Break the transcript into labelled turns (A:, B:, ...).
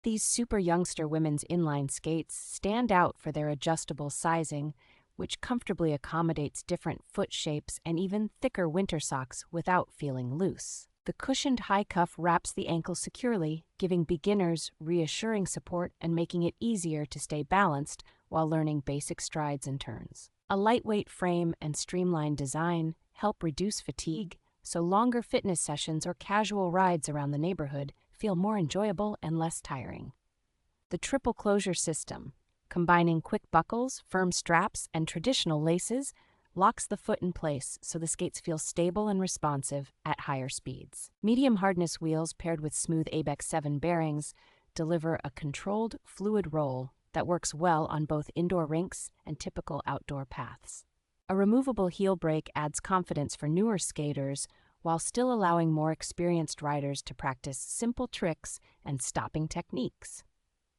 A: These Super Youngster women's inline skates stand out for their adjustable sizing, which comfortably accommodates different foot shapes and even thicker winter socks without feeling loose. The cushioned high cuff wraps the ankle securely, giving beginners reassuring support and making it easier to stay balanced while learning basic strides and turns. A lightweight frame and streamlined design help reduce fatigue, so longer fitness sessions or casual rides around the neighborhood feel more enjoyable and less tiring. The triple closure system, combining quick buckles, firm straps, and traditional laces, locks the foot in place so the skates feel stable and responsive at higher speeds. Medium hardness wheels paired with smooth ABEC 7 bearings deliver a controlled, fluid roll that works well on both indoor rinks and typical outdoor paths. A removable heel brake adds confidence for newer skaters while still allowing more experienced riders to practice simple tricks and stopping techniques.